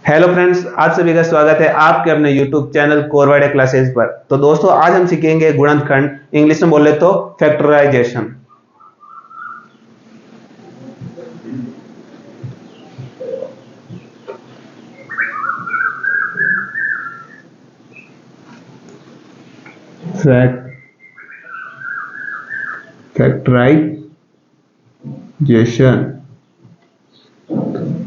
Hello friends, आप सभी का स्वागत है आपके अपने यूट्यूब चैनल कोरवाडे क्लासेस पर। तो दोस्तों, आज हम सीखेंगे गुणनखंड, इंग्लिश में बोले तो फैक्टराइजेशन। फैक्टराइजेशन।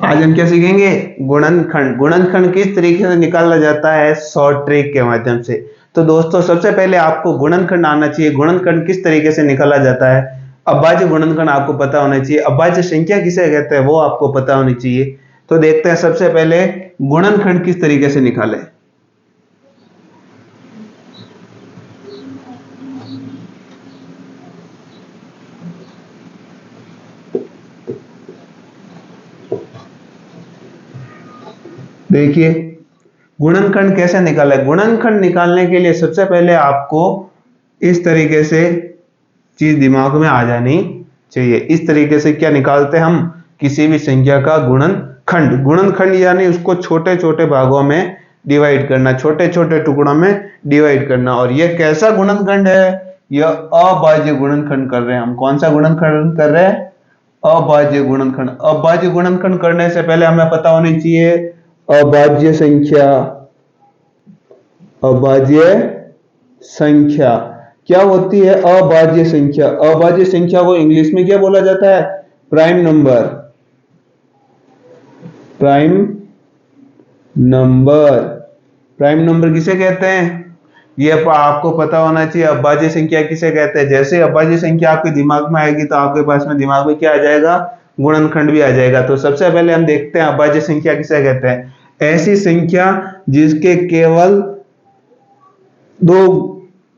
आज हम क्या सीखेंगे? गुणनखंड। गुणनखंड किस तरीके से निकाला जाता है? शॉर्ट ट्रिक के माध्यम से। तो दोस्तों, सबसे पहले आपको गुणनखंड आना चाहिए। गुणनखंड किस तरीके से निकाला जाता है? अभाज्य गुणनखंड आपको पता होना चाहिए। अभाज्य संख्या किसे कहते हैं वो आपको पता होनी चाहिए। तो देखते हैं सबसे पहले गुणनखंड किस तरीके से निकाले। देखिए, गुणनखंड कैसे निकाला है। गुणनखंड निकालने के लिए सबसे पहले आपको इस तरीके से चीज दिमाग में आ जानी चाहिए। इस तरीके से क्या निकालते हैं हम? किसी भी संख्या का गुणनखंड। गुणनखंड यानी उसको छोटे छोटे भागों में डिवाइड करना, छोटे छोटे टुकड़ों में डिवाइड करना। और यह कैसा गुणनखंड है? यह अभाज्य गुणनखंड कर रहे हैं हम। कौन सा गुणनखंड कर रहे हैं? अभाज्य गुणनखंड। अभाज्य गुणनखंड करने से पहले हमें पता होनी चाहिए अभाज्य संख्या। अभाज्य संख्या क्या होती है? अभाज्य संख्या। अभाज्य संख्या को इंग्लिश में क्या बोला जाता है? Prime number. Prime number. Prime number किसे कहते हैं? ये आपको पता होना चाहिए। अभाज्य संख्या किसे कहते हैं? जैसे अभाज्य संख्या आपके दिमाग में आएगी तो आपके पास में दिमाग में क्या आ जाएगा? गुणनखंड भी आ जाएगा। तो सबसे पहले हम देखते हैं अभाज्य संख्या किसे कहते हैं। ऐसी संख्या जिसके केवल दो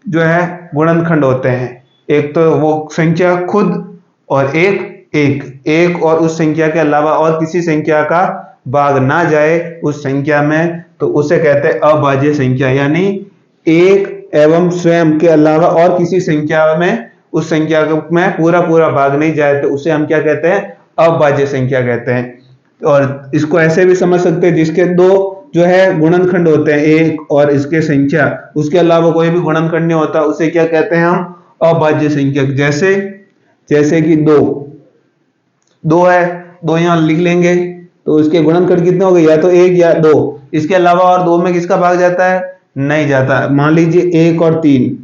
जो है गुणनखंड होते हैं। एक तो वो संख्या खुद, और एक और उस संख्या के अलावा और किसी संख्या का भाग ना जाए उस संख्या में, तो उसे कहते हैं अभाज्य संख्या। यानी एक एवं स्वयं के अलावा और किसी संख्या में उस संख्या में पूरा पूरा भाग नहीं जाए तो उसे हम क्या कहते हैं? अभाज्य संख्या कहते हैं। और इसको ऐसे भी समझ सकते हैं, जिसके दो जो है गुणनखंड होते हैं, एक और इसके संख्या, उसके अलावा कोई भी गुणनखंड नहीं होता, उसे क्या कहते हैं हम? अभाज्य संख्या। जैसे जैसे कि दो है, दो यहां लिख लेंगे तो इसके गुणनखंड कितने हो गए? या तो एक या दो। इसके अलावा और दो में किसका भाग जाता है? नहीं जाता। मान लीजिए एक और तीन,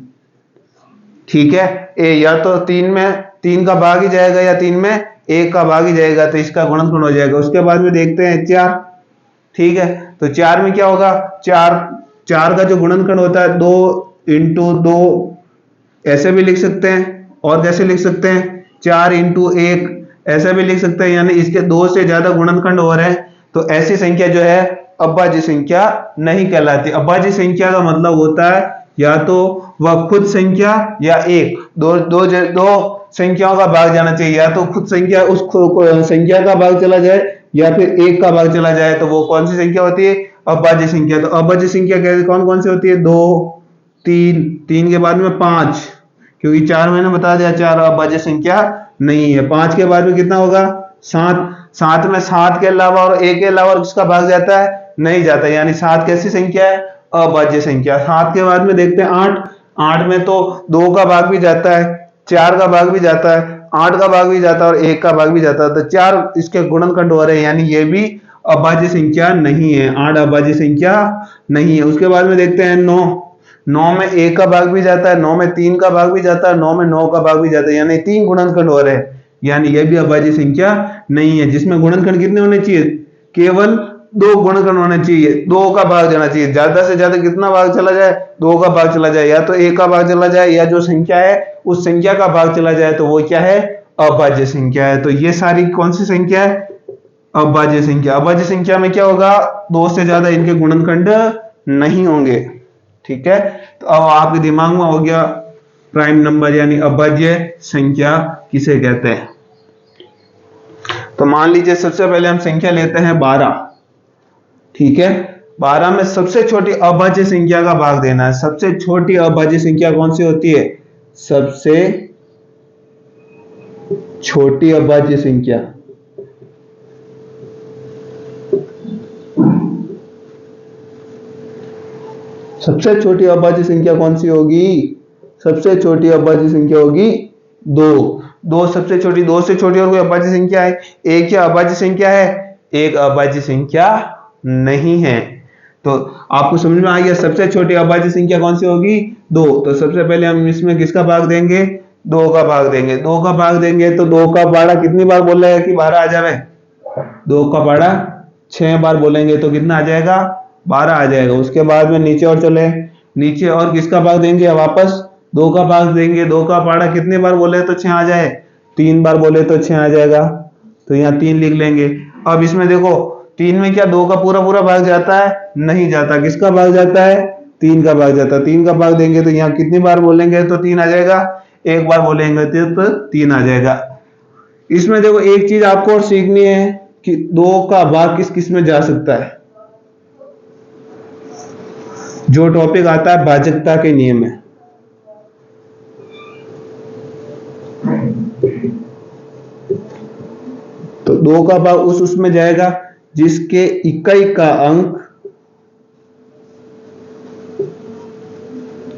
ठीक है। या तो तीन में तीन का भाग ही जाएगा या तीन में एक का भाग ही जाएगा, तो इसका गुणनखंड हो जाएगा। उसके बाद में देखते हैं चार, ठीक है। तो चार में क्या होगा? चार चार का जो गुणनखंड होता है 2 × 2, ऐसे भी लिख सकते हैं। और कैसे लिख सकते हैं? 4 × 1, ऐसा भी लिख सकते हैं। यानी इसके दो से ज्यादा गुणनखंड हो रहे हैं तो ऐसी संख्या जो है अभाज्य संख्या नहीं कहलाती। अभाज्य संख्या का मतलब होता है या तो वह खुद संख्या या एक, दो संख्याओं का भाग जाना चाहिए। या तो खुद संख्या उस संख्या का भाग चला जाए या फिर एक का भाग चला जाए, तो वो कौन सी संख्या होती है? अभाज्य संख्या। तो अभाज्य संख्या कैसे कौन कौन सी होती है? 2, 3, 3 के बाद में 5, क्योंकि 4 मैंने बता दिया 4 अभाज्य संख्या नहीं है। 5 के बाद में कितना होगा? 7। 7 में 7 के अलावा और एक के अलावा किसका भाग जाता है? नहीं जाता। यानी 7 कैसी संख्या है? अभाज्य संख्या। 7 के बाद में देखते हैं 8। 8 में तो 2 का भाग भी जाता है, 4 का भाग भी जाता है, 8 का भाग भी जाता है और 1 का भाग भी जाता है। तो 4 इसके गुणनखंड हो रहे हैं, यानी ये भी अभाज्य संख्या नहीं है। 8 अभाज्य संख्या नहीं है। उसके बाद में देखते हैं 9। 9 में 1 का भाग भी जाता है, 9 में 3 का भाग भी जाता है, 9 में 9 का भाग भी जाता है, यानी 3 गुणनखंड हो रहे हैं। यानी यह भी अभाज्य संख्या नहीं है। जिसमें गुणनखंड कितने होने चाहिए? केवल 2 गुणनखंड होने चाहिए, 2 का भाग जाना चाहिए। ज्यादा से ज्यादा कितना भाग चला जाए? 2 का भाग चला जाए, या तो 1 का भाग चला जाए या जो संख्या है उस संख्या का भाग चला जाए, तो वो क्या है? अभाज्य संख्या है। तो ये सारी कौन सी संख्या है? अभाज्य संख्या। अभाज्य संख्या में क्या होगा? 2 से ज्यादा इनके गुणनखंड नहीं होंगे, ठीक है। तो अब आपके दिमाग में हो गया प्राइम नंबर यानी अभाज्य संख्या किसे कहते हैं। तो मान लीजिए सबसे पहले हम संख्या लेते हैं 12, ठीक है। 12 में सबसे छोटी अभाज्य संख्या का भाग देना है। सबसे छोटी अभाज्य संख्या कौन सी होती है? सबसे छोटी अभाज्य संख्या सबसे छोटी अभाज्य संख्या कौन सी होगी? सबसे छोटी अभाज्य संख्या होगी 2। 2 सबसे छोटी, 2 से छोटी और कोई अभाज्य संख्या है? एक क्या अभाज्य संख्या है? एक अभाज्य संख्या नहीं है। तो आपको समझ में आ गया सबसे छोटी अभाज्य संख्या कौन सी होगी? 2। तो सबसे पहले हम इसमें किसका भाग देंगे? 2 का भाग देंगे। 2 का भाग देंगे तो 2 का पाड़ा कितनी बार बोलेगा कि 12 आ जाए? 2 का पाड़ा 6 बार बोलेंगे तो कितना आ जाएगा? 12 आ जाएगा। उसके बाद में नीचे और चले, नीचे और किसका भाग देंगे? वापस 2 का भाग देंगे। 2 का पाड़ा कितनी बार बोले तो 6 आ जाए? 3 बार बोले तो 6 आ जाएगा। तो यहाँ 3 लिख लेंगे। अब इसमें देखो 3 में क्या 2 का पूरा पूरा भाग जाता है? नहीं जाता। किसका भाग जाता है? 3 का भाग जाता है। 3 का भाग देंगे तो यहाँ कितनी बार बोलेंगे तो 3 आ जाएगा? एक बार बोलेंगे तो 3 आ जाएगा। इसमें देखो एक चीज आपको और सीखनी है कि 2 का भाग किस किस में जा सकता है। जो टॉपिक आता है भाजकता के नियम में, तो 2 का भाग उसमें जाएगा जिसके इकाई का अंक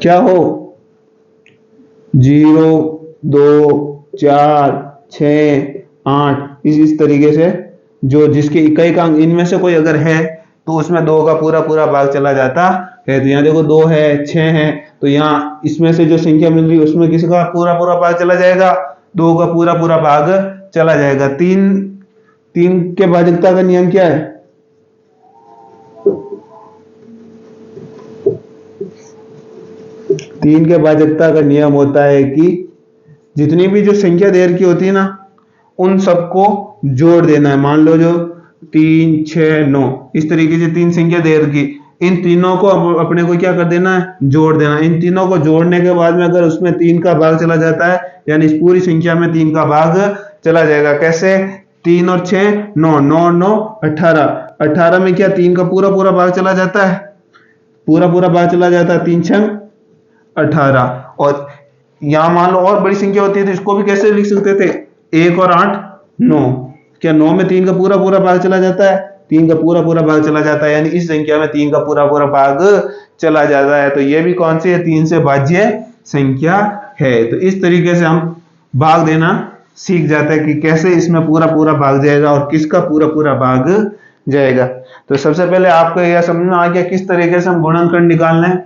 क्या हो? 0, 2, 4, 6, 8 इस तरीके से, जो जिसके इकाई का अंक इनमें से कोई अगर है तो उसमें 2 का पूरा पूरा भाग चला जाता है। तो यहाँ देखो 2 है, 6 है, तो यहाँ इसमें से जो संख्या मिल रही है उसमें किसका पूरा पूरा भाग चला जाएगा? 2 का पूरा पूरा भाग चला जाएगा। 3 के भाजकता का नियम क्या है? 3 के भाजकता का नियम होता है कि जितनी भी जो संख्या देर की होती है ना, उन सबको जोड़ देना है। मान लो जो 3, 6, 9 इस तरीके से 3 संख्या देर की, इन तीनों को अपने को क्या कर देना है? जोड़ देना। इन तीनों को जोड़ने के बाद में अगर उसमें 3 का भाग चला जाता है, यानी इस पूरी संख्या में 3 का भाग चला जाएगा। कैसे? 3 और 6 9, 9 9 18, 18 में क्या 3 का पूरा पूरा भाग चला जाता है? पूरा पूरा भाग चला जाता है। 3 6 18। और यहां मान लो और बड़ी संख्या होती है तो इसको भी कैसे लिख सकते थे? 1 और 8 9। क्या 9 में 3 का पूरा पूरा भाग चला जाता है? 3 का पूरा पूरा भाग चला जाता है, यानी इस संख्या में 3 का पूरा पूरा भाग चला जाता है। तो ये भी कौन सी है? 3 से भाज्य संख्या है। तो इस तरीके से हम भाग देना सीख जाते हैं कि कैसे इसमें पूरा पूरा भाग जाएगा और किसका पूरा पूरा भाग जाएगा। तो सबसे पहले आपको यह समझ में आ गया किस तरीके से हम गुणनखंड निकालना है।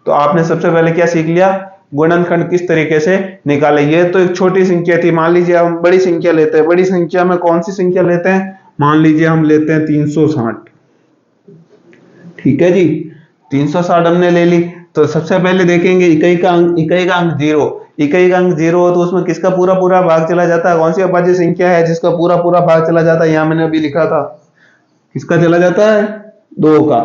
तो आपने सबसे पहले क्या सीख लिया? गुणनखंड किस तरीके से निकाले। ये तो एक छोटी संख्या थी। मान लीजिए हम बड़ी संख्या लेते हैं। बड़ी संख्या में कौन सी संख्या लेते हैं? मान लीजिए हम लेते हैं 360। ठीक है जी, 360 हमने ले ली। तो सबसे पहले देखेंगे इकाई का अंक 0। इकाई का अंक 0 हो तो उसमें किसका पूरा पूरा भाग चला जाता है? कौन सी अभाज्य संख्या है जिसका पूरा पूरा भाग चला जाता है? यहां मैंने अभी लिखा था, किसका चला जाता है? 2 का।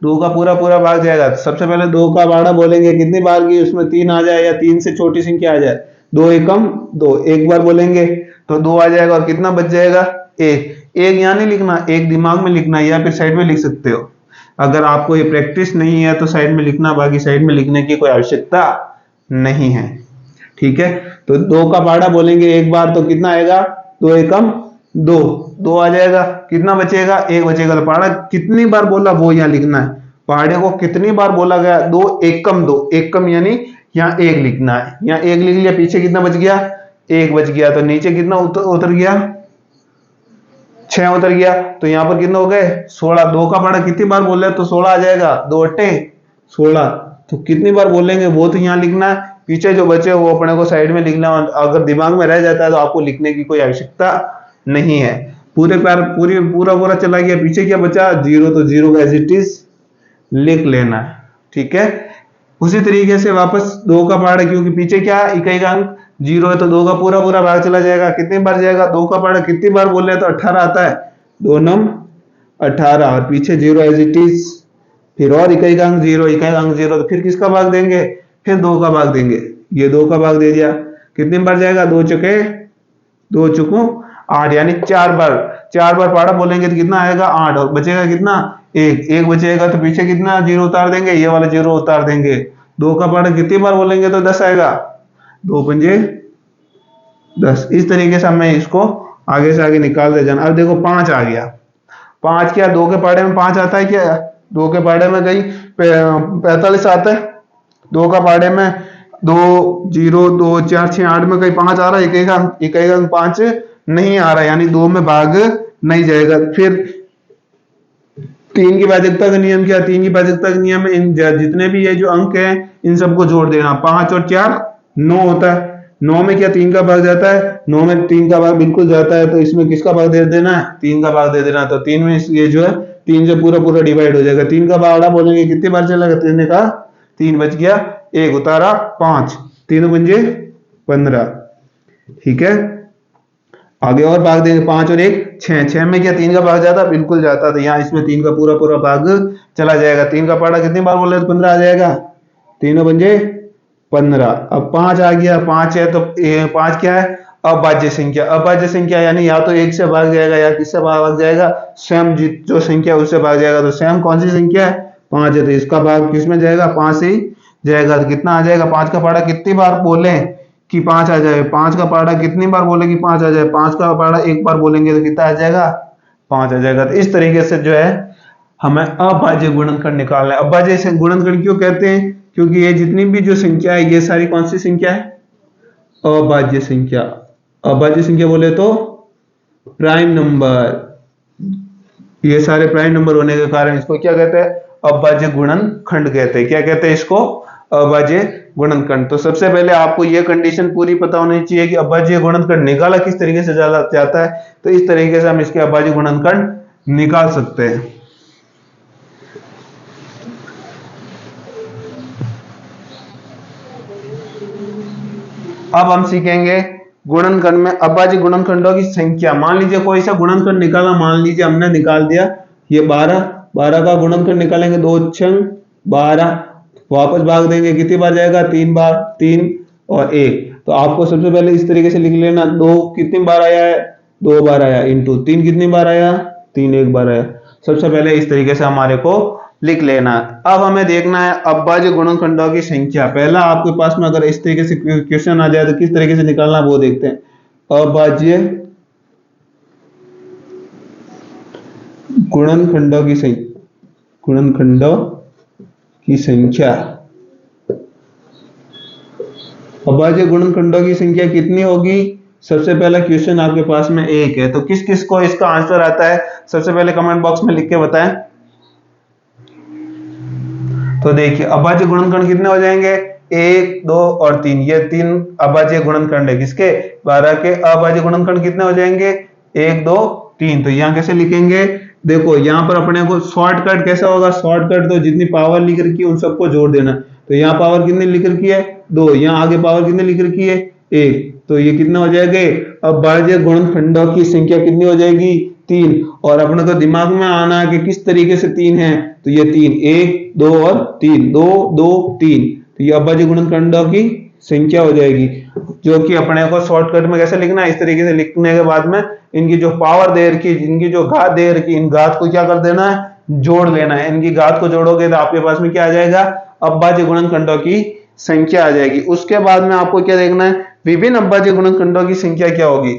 2 का पूरा पूरा भाग जाएगा। तो सबसे पहले 2 का पाड़ा बोलेंगे कितनी बार की उसमें 3 आ जाए या 3 से छोटी संख्या आ जाए? 2 एकम 2, एक बार बोलेंगे तो 2 आ जाएगा। और कितना बच जाएगा? 1। एक यहाँ नहीं लिखना, एक दिमाग में लिखना है या फिर साइड में लिख सकते हो। अगर आपको ये प्रैक्टिस नहीं है तो साइड में लिखना, बाकी साइड में लिखने की कोई आवश्यकता नहीं है। ठीक है, तो 2 का पाड़ा बोलेंगे एक बार तो कितना आएगा? 2 एकम 2, 2 आ जाएगा। कितना बचेगा? 1 बचेगा। तो पाड़ा कितनी बार बोला वो यहाँ लिखना है। पहाड़े को कितनी बार बोला गया? 2 एकम 2, एकम यानी यहाँ 1 लिखना है। यहाँ 1 लिख लिया, पीछे कितना बच गया? 1 बच गया। तो नीचे कितना उतर गया? 6 उतर गया। तो यहाँ पर कितना हो गए? 16। 2 का पाड़ा कितनी बार बोले तो 16 आ जाएगा। 2 अट्टे 16। तो कितनी बार बोलेंगे वो तो यहाँ लिखना है, पीछे जो बचे वो अपने को साइड में लिखना है। अगर दिमाग में रह जाता है तो आपको लिखने की कोई आवश्यकता नहीं है। पूरा पूरा चला गया, पीछे क्या बचा? 0। तो 0 एज इट इज लिख लेना है। ठीक है, उसी तरीके से वापस 2 का पाड़ा, क्योंकि पीछे क्या इकाई का अंक 0 है तो 2 का पूरा पूरा भाग चला जाएगा। कितनी बार जाएगा? 2 का पाड़ा कितनी बार बोल रहे तो 18 आता है। 2 नम 18 और पीछे 0 एज इट इज। फिर और इकाई का अंक 0, इकाई का अंक 0, तो फिर किसका भाग देंगे? फिर 2 का भाग देंगे। ये 2 का भाग दे दिया। कितनी बार जाएगा? 2 चुके 2 चुकू 8, यानी 4 बार। 4 बार पाड़ा बोलेंगे तो कितना आएगा? 8। और बचेगा कितना? 1 बचेगा। तो पीछे कितना 0 उतार देंगे? ये वाला 0 उतार देंगे। 2 का पाड़ा कितनी बार बोलेंगे तो 10 आएगा। 2 पंजे 10। इस तरीके से हमें इसको आगे से आगे निकाल दे जाना। अब देखो 5 आ गया। 5 क्या 2 के पाड़े में 5 आता है क्या? 2 के पाड़े में गई 45 आता है। 2 का पाड़े में 2 0 2 4 6 8 में कहीं 5 आ रहा है, एक अंक 5 नहीं आ रहा, यानी 2 में भाग नहीं जाएगा। फिर 3 की भाजकता का नियम क्या? 3 की भाजकता का नियम है इन जितने भी ये जो अंक है इन सबको जोड़ देना। 5 और 4 9 होता है। 9 में क्या 3 का भाग जाता है? 9 में 3 का भाग बिल्कुल जाता है, तो इसमें किसका भाग दे देना है? 3 का भाग दे देना है। तो 3 में ये जो है 3 से पूरा पूरा डिवाइड हो जाएगा। 3 का भाग बोलेंगे कितनी बार चलेगा? 3 ने कहा 3 बच गया, 1 उतारा 5, 3 पंजे 15। ठीक है, आगे और भाग देंगे। 5 और 1 6, 6 में क्या 3 का भाग जाता? बिल्कुल जाता। तो यहाँ इसमें 3 का पूरा पूरा भाग चला जाएगा। 3 का पाड़ा कितनी बार बोले तो 15 आ जाएगा। 3 पंजे 15। अब 5 आ गया, 5 है तो 5 क्या है? अभाज्य संख्या। अभाज्य संख्या यानी या तो 1 से भाग जाएगा या किससे भाग जाएगा? स्वयं जो संख्या उससे भाग जाएगा। तो स्वयं कौन सी संख्या है? 5 है, तो इसका भाग किसमें जाएगा? 5 से ही जाएगा। तो कितना आ जाएगा? 5 का पाड़ा कितनी बार बोले कि 5 आ जाए? 5 का पाड़ा कितनी बार बोले कि 5 आ जाए? 5 का पाड़ा एक बार बोलेंगे तो कितना आ जाएगा? 5 आ जाएगा। तो इस तरीके से जो है हमें अभाज्य गुणनखंड निकालना है। अभाज्य गुणनखंड क्यों कहते हैं? क्योंकि ये जितनी भी जो संख्या है ये सारी कौन सी संख्या है? अभाज्य संख्या। अभाज्य संख्या बोले तो प्राइम नंबर। ये सारे प्राइम नंबर होने के कारण इसको क्या कहते हैं? अभाज्य गुणनखंड कहते हैं। क्या कहते हैं इसको? अभाज्य गुणनखंड। तो सबसे पहले आपको यह कंडीशन पूरी पता होनी चाहिए कि अभाज्य गुणनखंड निकाला किस तरीके से जाता है। तो इस तरीके से हम इसके अभाज्य गुणनखंड निकाल सकते हैं। अब हम सीखेंगे गुणनखंड में अभाज्य गुणनखंडों की संख्या। मान लीजिए कोई सा गुणनखंड निकाला, मान लीजिए हमने निकाल दिया ये 12 का गुणनखंड निकालेंगे, 2 छंग 12, वापस भाग देंगे कितनी बार जाएगा? 3 बार, 3 और 1। तो आपको सबसे पहले इस तरीके से लिख लेना, 2 कितनी बार आया है? 2 बार आया, इंटू 3 कितनी बार आया? 3 एक बार आया। सबसे पहले इस तरीके से हमारे को लिख लेना। अब हमें देखना है अभाज्य गुणनखंडों की संख्या। पहला आपके पास में अगर इस तरीके से क्वेश्चन आ जाए तो किस तरीके से निकालना वो देखते हैं। अभाज्य गुणनखंडों की संख्या, गुणनखंडों की संख्या। अभाज्य गुणनखंडों की संख्या कितनी होगी? सबसे पहला क्वेश्चन आपके पास में 1 है, तो किस किस को इसका आंसर आता है सबसे पहले कमेंट बॉक्स में लिख के बताएं। तो देखिए अभाज्य गुणनखंड कितने हो जाएंगे? 1 2 और 3। ये 3 अभाज्य गुणनखंड है किसके? 12 के। अभाज्य गुणनखंड कितने हो जाएंगे? 1 2 3। तो यहाँ कैसे लिखेंगे? देखो यहाँ पर अपने को शॉर्टकट कैसा होगा? शॉर्टकट तो जितनी पावर लिख रखी है उन सबको जोड़ देना। तो यहाँ पावर कितनी लिख रखी है? 2। यहाँ आगे पावर कितनी लिख रखी है? 1। तो ये कितना हो जाएगा? अभाज्य गुणनखंडों की संख्या कितनी हो जाएगी? 3। और अपने को दिमाग में आना है कि किस तरीके से 3 है। तो ये 3, 1 2 और 3, 2 2 3। तो ये अभाज्य गुणनखंडों की संख्या हो जाएगी, जो कि अपने को शॉर्टकट में कैसे लिखना है? इस तरीके से लिखने के बाद में इनकी जो पावर दे रखी, इनकी जो घात दे रखी, इन घात को क्या कर देना है? जोड़ लेना है। इनकी घात को जोड़ोगे तो आपके पास में क्या आ जाएगा? अभाज्य गुणनखंडों की संख्या आ जाएगी। उसके बाद में आपको क्या देखना है? विभिन्न अभाज्य गुणनखंडों की संख्या क्या होगी।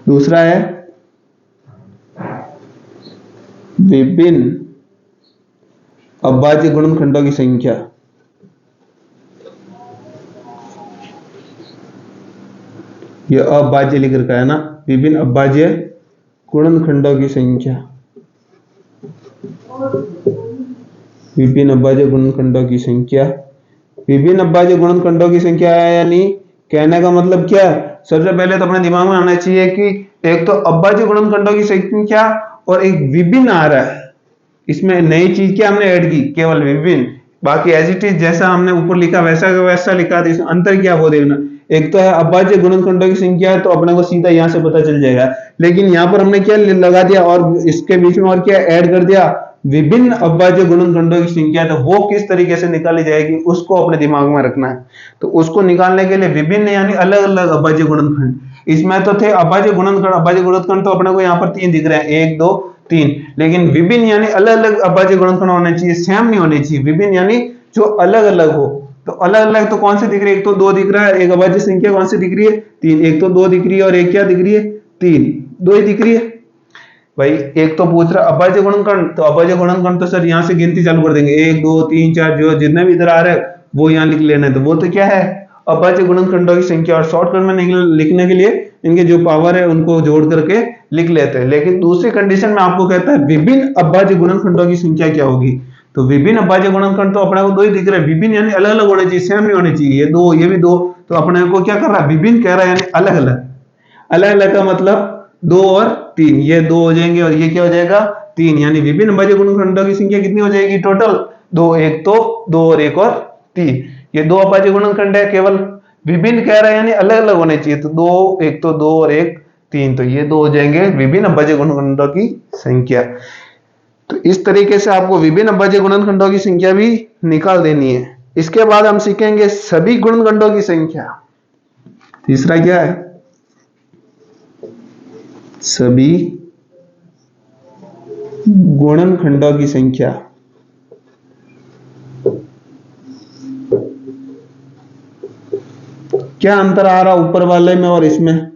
दूसरा है विभिन्न अभाज्य गुणनखंडों की संख्या। ये अभाज्य लिख रखा है ना, विभिन्न अभाज्य गुणनखंडों की संख्या। विभिन्न अभाज्य गुणनखंडों की संख्या। विभिन्न अभाज्य गुणनखंडों की संख्या है, यानी कहने का मतलब क्या है? सबसे पहले तो अपने दिमाग में आना चाहिए कि एक तो अभाज्य गुणनखंडों की संख्या और एक विभिन्न आ रहा है। इसमें नई चीज क्या हमने ऐड की? केवल विभिन्न। बाकी एज इट इज जैसा हमने ऊपर लिखा वैसा वैसा लिखा था, इसमें अंतर क्या वो देखना। एक तो है अभाज्य गुणनखंडों की संख्या है, तो अपने को सीधा यहाँ से पता चल जाएगा। लेकिन यहाँ पर हमने क्या लगा दिया और इसके बीच में और क्या ऐड कर दिया? विभिन्न अभाज्य गुणनखंडों की संख्या। तो वो किस तरीके से निकाली जाएगी उसको अपने दिमाग में रखना है। तो उसको निकालने के लिए विभिन्न यानी अलग अलग अभाज्य गुणनखंड। इसमें तो थे अभाज्य गुणनखंड। अभाज्य गुणनखंड तो अपने को यहाँ पर 3 दिख रहे हैं, 1 2 3। लेकिन विभिन्न यानी अलग अलग अभाज्य गुणनखंड होने चाहिए, सेम नहीं होने चाहिए। विभिन्न यानी जो अलग अलग हो। तो अलग अलग तो कौन से दिख रही है? एक तो 2 दिख रहा है, एक अभाज्य संख्या कौन सी दिख रही है? 3। एक तो 2 दिख रही है और एक क्या दिख रही है? 3। 2 ही दिख रही है। भाई एक तो पूछ रहा अभाज्य गुणनखंड, तो अभाज्य गुणनखंड तो सर यहाँ से गिनती चालू कर देंगे, 1 2 3 4 जो जितने भी इधर आ रहे हैं वो यहाँ लिख लेना है। तो वो तो क्या है, अभाज्य गुणनखंडों की संख्या। और शॉर्टकट में लिखने के लिए इनके जो पावर है उनको जोड़ करके लिख लेते हैं। लेकिन दूसरी कंडीशन में आपको कहता है विभिन्न अभाज्य गुणनखंडों की संख्या क्या होगी। तो विभिन्न अभाज्य गुणनखंड तो अपने को दो ही दिख रहे हैं, विभिन्न यानी अलग अलग होने चाहिए, सेम नहीं होने चाहिए। ये दो ये भी दो, तो अपने को क्या कर रहा है, विभिन्न कह रहा है यानी अलग अलग। अलग अलग का मतलब 2 और 3, ये 2 हो जाएंगे और ये क्या हो जाएगा 3, यानी विभिन्न अभाज्य गुणनखंडों की संख्या कितनी हो जाएगी टोटल 2। एक तो 2 और एक और 3, ये 2 अभाज्य गुणनखंड है, केवल विभिन्न कह रहा है यानी अलग अलग होने चाहिए। तो 2 एक तो 2 और एक 3, तो ये 2 हो जाएंगे विभिन्न अभाज्य गुणनखंडों की संख्या। तो इस तरीके से आपको विभिन्न अभाज्य गुणनखंडों की संख्या भी निकाल देनी है। इसके बाद हम सीखेंगे सभी गुणनखंडों की संख्या। तीसरा क्या है, सभी गुणनखंडों की संख्या। क्या अंतर आ रहा ऊपर वाले में और इसमें,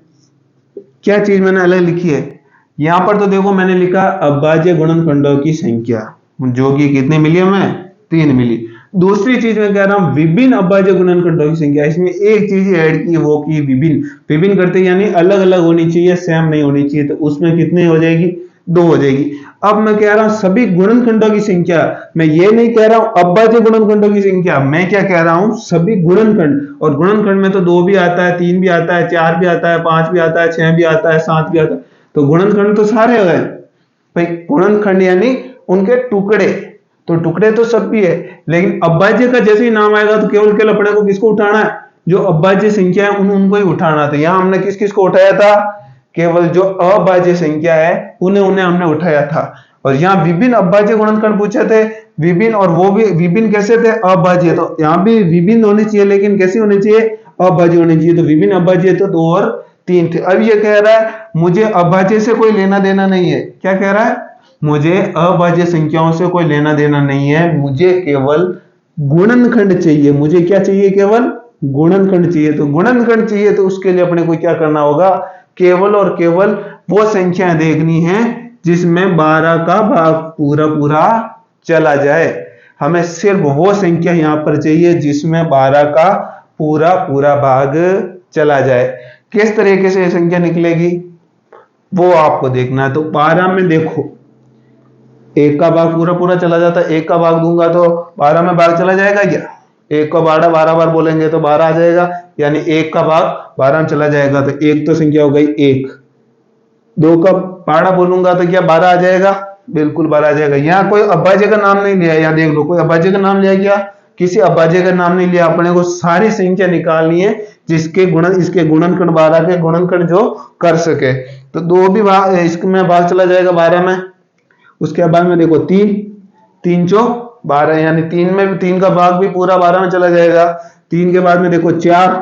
क्या चीज मैंने अलग लिखी है। यहां पर तो देखो मैंने लिखा अभाज्य गुणनखंडों की संख्या, जो कि कितनी मिली हमें 3 मिली। दूसरी चीज मैं कह रहा हूं विभिन्न अभाज्य गुणनखंडों की संख्या, इसमें एक चीज ऐड की वो की विभिन्न। विभिन्न करते यानी अलग अलग होनी चाहिए, सेम नहीं होनी चाहिए। तो उसमें कितनी हो जाएगी 2 हो जाएगी। अब मैं कह रहा हूं सभी गुणनखंडों की संख्या, मैं ये नहीं कह रहा हूं अभाज्य गुणनखंडों की संख्या, मैं क्या कह रहा हूं सभी गुणनखंड। और गुणनखंड में तो 2 भी आता है, 3 भी आता है, 4 भी आता है, 5 भी आता है, 6 भी आता है, 7 भी आता है। तो गुणनखंड तो सारे हो गए भाई। गुणनखंड यानी उनके टुकड़े, तो टुकड़े तो सब भी है। लेकिन अभाज्य का जैसे ही नाम आएगा तो केवल केवल अपने को किसको उठाना है, जो अभाज्य संख्या है उनको ही उठाना था। यहां हमने किस किस को उठाया था, केवल जो अभाज्य संख्या है उन्हें हमने उठाया था। और यहाँ विभिन्न अभाज्य गुणनखंड पूछे थे, विभिन्न, और वो भी विभिन्न कैसे थे अभाज्य। तो यहाँ भी विभिन्न होनी चाहिए, लेकिन कैसी होनी चाहिए अभाज्य होनी चाहिए। तो विभिन्न अभाज्य तो 2 और 3 थे। अब ये कह रहा है मुझे अभाज्य से कोई लेना देना नहीं है। क्या कह रहा है, मुझे अभाज्य संख्याओं से कोई लेना देना नहीं है, मुझे केवल गुणनखंड चाहिए। मुझे क्या चाहिए, केवल गुणनखंड चाहिए। तो गुणनखंड चाहिए तो उसके लिए अपने को क्या करना होगा, केवल और केवल वो संख्या देखनी है जिसमें 12 का भाग पूरा पूरा चला जाए। हमें सिर्फ वो संख्या यहां पर चाहिए जिसमें 12 का पूरा पूरा भाग चला जाए। किस तरीके से यह संख्या निकलेगी वो आपको देखना है। तो 12 में देखो 1 का भाग पूरा पूरा चला जाता है, 1 का भाग दूंगा तो 12 में भाग चला जाएगा क्या, 1 को 12 बार बोलेंगे तो 12 आ जाएगा, यानी 1 का भाग 12 में चला जाएगा। तो 1 तो संख्या हो गई 1, 2 का 12 बोलूंगा तो क्या 12 आ जाएगा, बिल्कुल 12 आ जाएगा। यहाँ कोई अभाज्य का नाम नहीं लिया, यहाँ देख लो कोई अभाज्य का नाम लिया क्या, किसी अभाज्य का नाम नहीं लिया। अपने को सारी संख्या निकालनी है जिसके इसके गुणनखंड 12 के गुणनखंड जो कर सके। तो 2 भी भाग इसमें भाग चला जाएगा 12 में। उसके बाद में देखो 3 3 चौक 12, यानी 3 में भी 3 का भाग भी पूरा 12 में चला जाएगा। 3 के बाद में देखो 4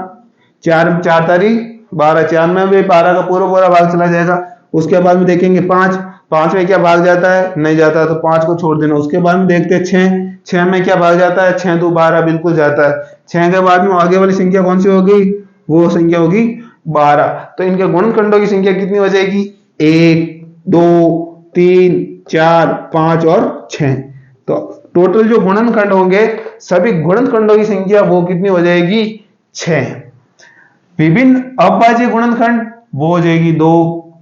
4 तारीख 12, 4 में भी 12 का पूरा पूरा भाग चला जाएगा। उसके बाद में देखेंगे 5 में क्या भाग जाता है, नहीं जाता, तो 5 को छोड़ देना। उसके बाद में देखते हैं 6 में क्या भाग जाता है, 6 2 12 बिल्कुल जाता है। 6 के बाद में आगे वाली संख्या कौन सी होगी, वो संख्या होगी 12। तो इनके गुणनखंडों की संख्या कितनी हो जाएगी, 1 2 3 4 5 और 6। तो टोटल जो गुणनखंड होंगे सभी गुणनखंडों की संख्या वो कितनी हो जाएगी 6। विभिन्न अभाज्य गुणनखंड वो हो जाएगी 2।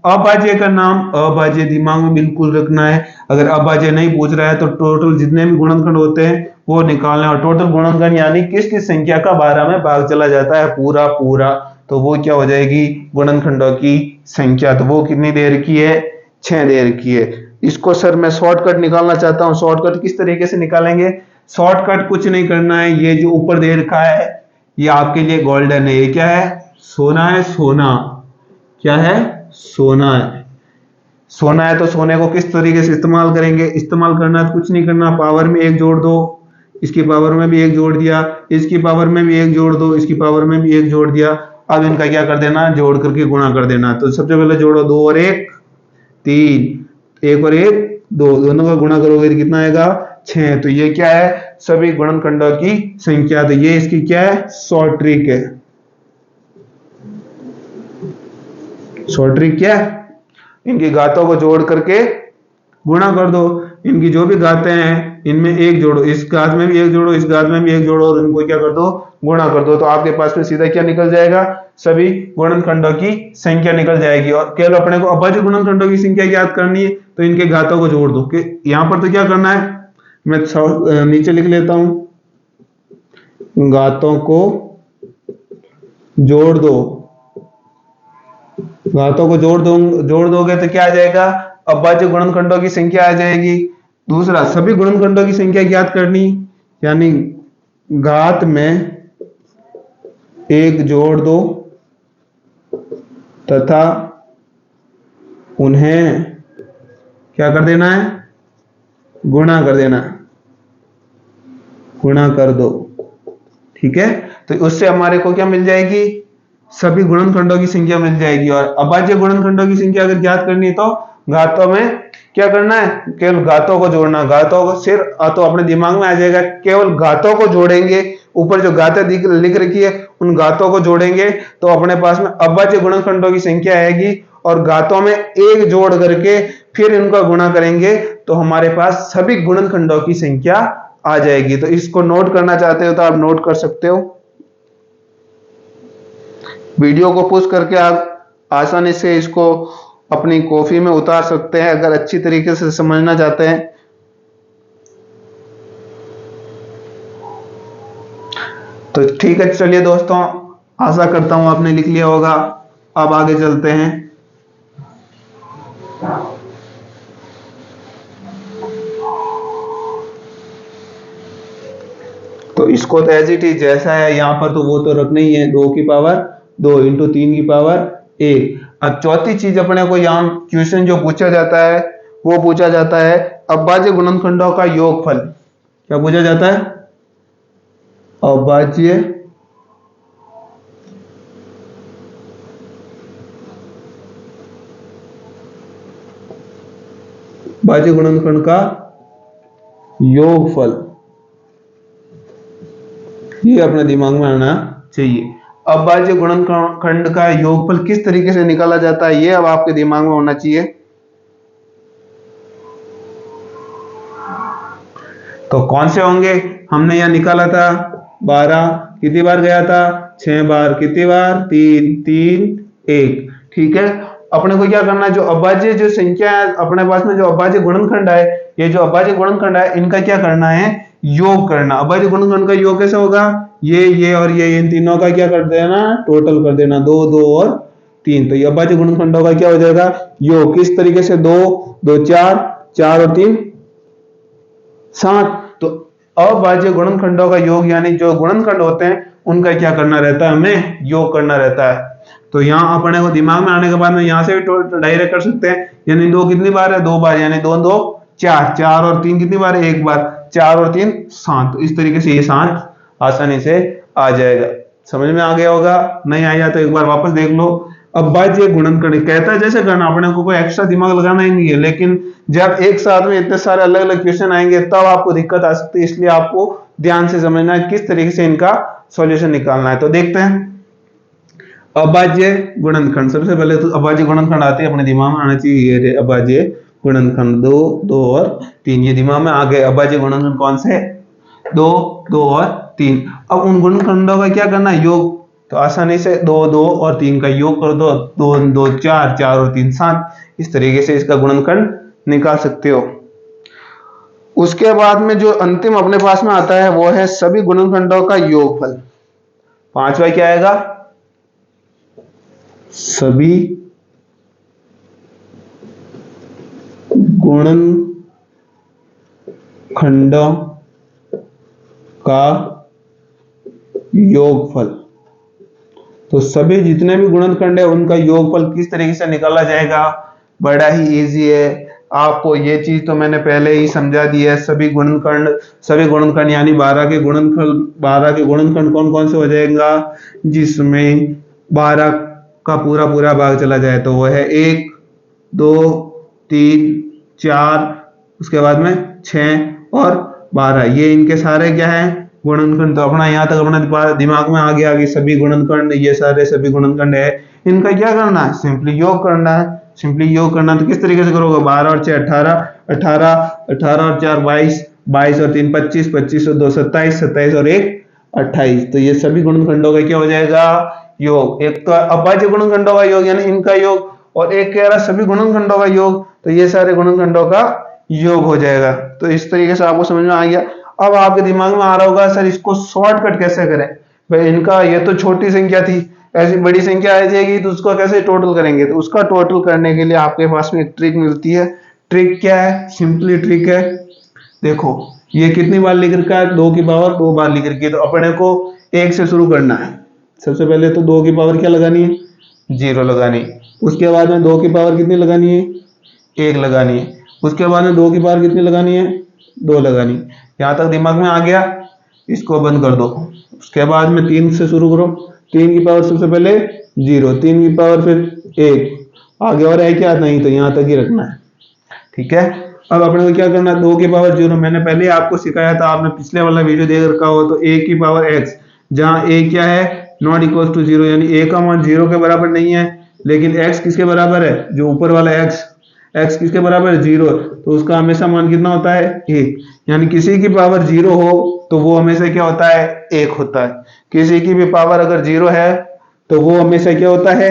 अभाज्य का नाम अभाज्य दिमाग में बिल्कुल रखना है। अगर अभाज्य नहीं पूछ रहा है तो टोटल जितने भी गुणनखंड होते हैं वो निकालना है। और टोटल गुणनखंड यानी किस किस संख्या का 12 में भाग चला जाता है पूरा पूरा, तो वो क्या हो जाएगी गुणनखंडों की संख्या। तो वो कितनी देर की है, 6 देर की है। इसको सर मैं शॉर्टकट निकालना चाहता हूं। शॉर्टकट किस तरीके से निकालेंगे, शॉर्टकट कुछ नहीं करना है। ये जो ऊपर दे रखा है ये आपके लिए गोल्डन है। ये क्या है, सोना है, सोना क्या है, सोना है। सोना है तो सोने को किस तरीके से इस्तेमाल करेंगे, इस्तेमाल करना है तो कुछ नहीं करना, पावर में 1 जोड़ दो, इसकी पावर में भी 1 जोड़ दिया, इसकी पावर में भी 1 जोड़ दो, इसकी पावर में भी 1 जोड़ दिया। अब इनका क्या कर देना, जोड़ करके गुणा कर देना। तो सबसे पहले जोड़ो 2 और 1 3, 1 और 1 2, दोनों का गुणा करोगे तो कितना आएगा 6। तो ये क्या है, सभी गुणनखंडों की संख्या। तो ये इसकी क्या है, शॉर्ट ट्रिक है। शॉर्ट ट्रिक क्या है, इनकी घातों को जोड़ करके गुणा कर दो। इनकी जो भी घातें हैं इनमें एक जोड़ो, इस घात में भी एक जोड़ो, इस घात में भी एक जोड़ो और इनको क्या कर दो, गुणा कर दो। तो आपके पास में सीधा क्या निकल जाएगा, सभी गुणनखंडों की संख्या निकल जाएगी। और केवल अपने को अभाज्य गुणनखंडों की संख्या ज्ञात करनी है, तो इनके घातों को जोड़ दो। कि यहां पर तो क्या करना है, मैं नीचे लिख लेता हूं, घातों को जोड़ दो। घातों को जोड़ दोगे तो क्या आ जाएगा, अभाज्य गुणनखंडों की संख्या आ जाएगी। दूसरा, सभी गुणनखंडों की संख्या ज्ञात करनी, यानी घात में एक जोड़ दो तथा उन्हें क्या कर देना है, गुणा कर देना, गुणा कर दो। ठीक है, तो उससे हमारे को क्या मिल जाएगी, सभी गुणनखंडों की संख्या मिल जाएगी। और अभाज्य गुणनखंडों की संख्या अगर ज्ञात करनी है तो घातों में क्या करना है, केवल घातों को जोड़ना। घातों को सिर्फ तो अपने दिमाग में आ जाएगा, केवल घातों को जोड़ेंगे, ऊपर जो घातें लिख रखी है उन घातों को जोड़ेंगे तो अपने पास में अभाज्य गुणनखंडों की संख्या आएगी। और घातों में एक जोड़ करके फिर इनका गुणा करेंगे तो हमारे पास सभी गुणनखंडों की संख्या आ जाएगी। तो इसको नोट करना चाहते हो तो आप नोट कर सकते हो। वीडियो को पुश करके आप आसानी से इसको अपनी कॉपी में उतार सकते हैं अगर अच्छी तरीके से समझना चाहते हैं। तो ठीक है, चलिए दोस्तों, आशा करता हूं आपने लिख लिया होगा। अब आगे चलते हैं। तो इसको तो एज इट इज जैसा है यहाँ पर, तो वो तो रखना ही है, 2 की पावर 2 इंटू 3 की पावर 1। अब चौथी चीज अपने को यहाँ क्वेश्चन जो पूछा जाता है वो पूछा जाता है अभाज्य गुणनखंडों का योगफल। क्या पूछा जाता है, अभाज्य गुणनखंड का योगफल, ये अपने दिमाग में आना चाहिए। अभाज्य गुणनखंड का योगफल किस तरीके से निकाला जाता है, ये अब आपके दिमाग में होना चाहिए। तो कौन से होंगे, हमने यहां निकाला था 12, कितनी बार गया था, 6 बार, कितनी बार, 3 3 1। ठीक है, अपने को क्या करना है, जो अभाज्य जो संख्या है अपने पास में, जो अभाज्य गुणनखंड है, ये जो अभाज्य गुणनखंड है इनका क्या करना है, योग करना। अभाज्य गुणनखंड का योग कैसे होगा, ये और ये इन तीनों का क्या कर देना, टोटल कर देना, 2 2 और 3। तो ये अभाज्य गुणनखंडों का क्या हो जाएगा, योग। किस तरीके से, 2 2 4 4 और 3 7। तो अभाज्य गुणनखंडों का योग, यानी जो गुणनखंड होते हैं उनका क्या करना रहता है, हमें योग करना रहता है। तो यहाँ अपने को दिमाग में आने के बाद में यहाँ से भी डायरेक्ट कर सकते हैं, यानी 2 कितनी बार है, 2 बार, यानी 2 2 4, 4 और 3 कितनी बार है, 1 बार, 4 और 3 7। तो इस तरीके से ये 7 आसानी से आ जाएगा। समझ में आ गया होगा, नहीं आया तो एक बार वापस देख लो। अभाज्य गुणनखंड कहता है जैसे करना, अपने को कोई एक्स्ट्रा दिमाग लगाना ही नहीं है, लेकिन जब एक साथ में इतने सारे अलग अलग क्वेश्चन आएंगे तब आपको दिक्कत आ सकती है, इसलिए आपको ध्यान से समझना है किस तरीके से इनका सॉल्यूशन निकालना है। तो देखते हैं अभाज्य गुणनखंड। सबसे पहले तो अभाज्य गुणनखंड आते हैं, अपने दिमाग में आना चाहिए, ये अभाज्य गुणनखंड 2 2 और 3, ये दिमाग में आ गए। अभाज्य गुणनखंड कौन से, 2 2 और 3। अब उन गुणनखंडों का क्या करना है, योग। तो आसानी से 2 2 और 3 का योग कर दो, 2 2 4 4 और 3 7। इस तरीके से इसका गुणनखंड निकाल सकते हो। उसके बाद में जो अंतिम अपने पास में आता है वो है सभी गुणनखंडों का योगफल। 5वां क्या आएगा, सभी गुणनखंडों का योगफल। तो सभी जितने भी गुणनखंड है उनका योगफल किस तरीके से निकाला जाएगा, बड़ा ही इजी है। आपको ये चीज तो मैंने पहले ही समझा दी है। सभी गुणनखंड यानी 12 के गुणनखंड कौन कौन से हो जाएगा, जिसमें 12 का पूरा भाग चला जाए, तो वो है 1 2 3 4, उसके बाद में 6 और 12। ये इनके सारे क्या है, गुणनखंड। तो अपना यहाँ तक अपना दिमाग में आ गया कि सभी गुणनखंड, ये सारे सभी गुणनखंड है, इनका क्या करना है, सिंपली योग करना है। सिंपली योग करना, तो किस तरीके से करोगे, 12 और 6 18, 18, 18 और 4 22, 22 और 3 25, 25 और 2 27, 27 और 1 28। तो ये सभी गुणनखंडों का क्या हो जाएगा, योग। एक तो अभाज्य गुणनखंडों का योग यानी इनका योग, और एक कह रहा सभी गुणनखंडों का योग, तो ये सारे गुणनखंडों का योग हो जाएगा। तो इस तरीके से आपको समझ में आ गया। अब आपके दिमाग में आ रहा होगा सर इसको शॉर्टकट कैसे करें, भाई इनका ये तो छोटी संख्या थी, ऐसी बड़ी संख्या आ जाएगी तो उसको कैसे टोटल करेंगे। तो उसका टोटल करने के लिए आपके पास में एक ट्रिक मिलती है। ट्रिक क्या है, सिंपली ट्रिक है, देखो ये कितनी बार लिख रखा है, 2 की पावर 2 बार लिख रखी है, तो अपने को 1 से शुरू करना है। सबसे पहले तो 2 की पावर क्या लगानी है, 0 लगानी है। उसके बाद में 2 की पावर कितनी लगानी है, 1 लगानी है। उसके बाद में 2 की पावर कितनी लगानी है, 2 लगानी है। यहाँ तक दिमाग में आ गया, इसको बंद कर दो। उसके बाद में 3 से शुरू करो, 3 की पावर सबसे पहले 0, 3 की पावर फिर 1, आगे और है क्या, नहीं, तो यहाँ तक ही रखना है, ठीक है। अब अपने को क्या करना है, 2 की पावर 0, मैंने पहले ही आपको सिखाया था, आपने पिछले वाला वीडियो देख रखा हो, तो a की पावर x, जहाँ a क्या है, नॉट इक्वल टू 0, यानी a का मान 0 के बराबर नहीं है, लेकिन x किसके बराबर है, जो ऊपर वाला x किसके बराबर है, 0, तो उसका हमेशा मान कितना होता है, 1। यानी किसी की पावर 0 हो तो वो हमेशा क्या होता है, 1 होता है। किसी की भी पावर अगर 0 है तो वो हमेशा क्या होता है,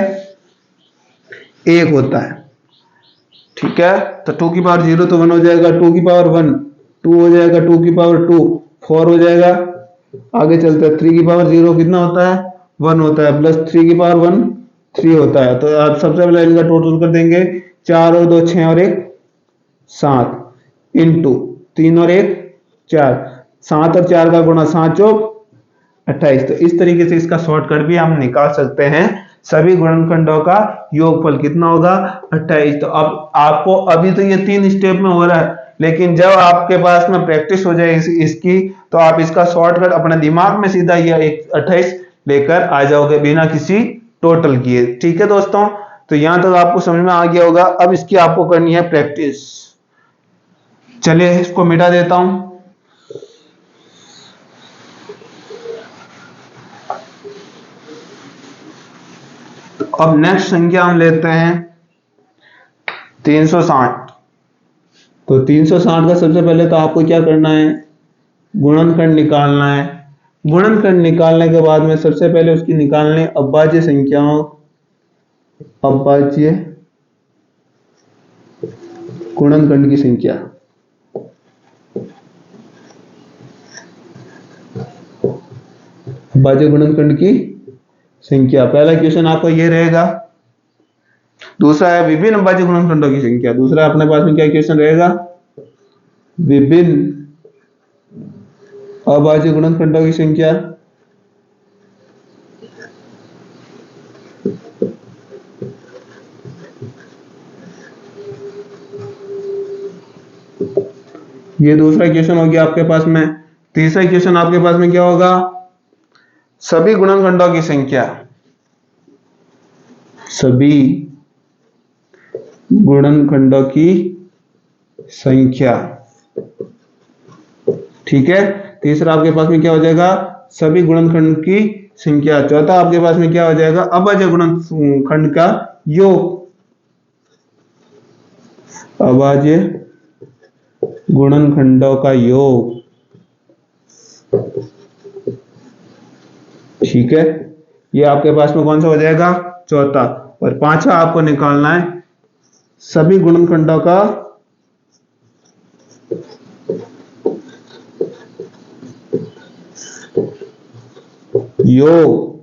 1 होता है, ठीक है। तो 2 की पावर 0 तो 1 हो जाएगा, 2 की पावर 1 2 हो जाएगा, 2 की पावर 2 4 हो जाएगा। आगे चलते हैं, 3 की पावर 0 कितना होता है, 1 होता है, प्लस 3 की पावर 1 3 होता है। तो आप सबसे पहले इनका टोटल कर देंगे, 4 और 2 6 और 1 7 इंटू 3 और 1 4, 7 और 4 का गुणा 7 चौक 28। तो इस तरीके से इसका शॉर्टकट भी हम निकाल सकते हैं। सभी गुणनखंडों का योगफल कितना होगा, 28। तो अब आपको अभी तो ये 3 स्टेप में हो रहा है, लेकिन जब आपके पास में प्रैक्टिस हो जाए इसकी, तो आप इसका शॉर्टकट अपने दिमाग में सीधा ये 28 लेकर आ जाओगे बिना किसी टोटल किए, ठीक है दोस्तों। तो यहां तक आपको समझ में आ गया होगा। अब इसकी आपको करनी है प्रैक्टिस। चलिए इसको मिटा देता हूं। अब नेक्स्ट संख्या हम लेते हैं 360। तो 360 का सबसे पहले तो आपको क्या करना है, गुणनखंड निकालना है। गुणनखंड निकालने के बाद में सबसे पहले उसकी निकालने अभाज्य संख्याओं, अभाज्य गुणनखंड की संख्या। अभाज्य गुणनखंड की संख्या, पहला क्वेश्चन आपको ये रहेगा। दूसरा है विभिन्न अभाज्य गुणनखंडों की संख्या। दूसरा अपने पास में क्या क्वेश्चन रहेगा, विभिन्न अभाज्य गुणनखंडों की संख्या। ये दूसरा क्वेश्चन हो गया आपके पास में। तीसरा क्वेश्चन आपके पास में क्या होगा, सभी गुणनखंडों की संख्या। सभी गुणनखंडों की संख्या, ठीक है। तीसरा आपके पास में क्या हो जाएगा, सभी गुणनखंड की संख्या। चौथा आपके पास में क्या हो जाएगा, अभाज्य गुणनखंड का योग। अभाज्य गुणनखंडों का योग, ठीक है। ये आपके पास में कौन सा हो जाएगा, चौथा। और पांचवा आपको निकालना है सभी गुणनखंडों का योग,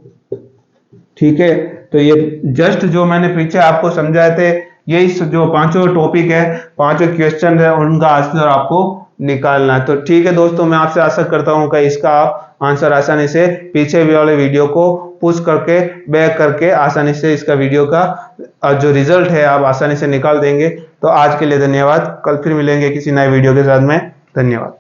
ठीक है। तो ये जस्ट जो मैंने पीछे आपको समझाए थे, यही जो पांचों टॉपिक है, पांचों क्वेश्चन है, उनका आंसर आपको निकालना है। तो ठीक है दोस्तों, मैं आपसे आशा करता हूं कि इसका आप आंसर आसानी से पीछे वाले वीडियो को पुश करके बैक करके आसानी से इसका वीडियो का जो रिजल्ट है आप आसानी से निकाल देंगे। तो आज के लिए धन्यवाद। कल फिर मिलेंगे किसी नए वीडियो के साथ में। धन्यवाद।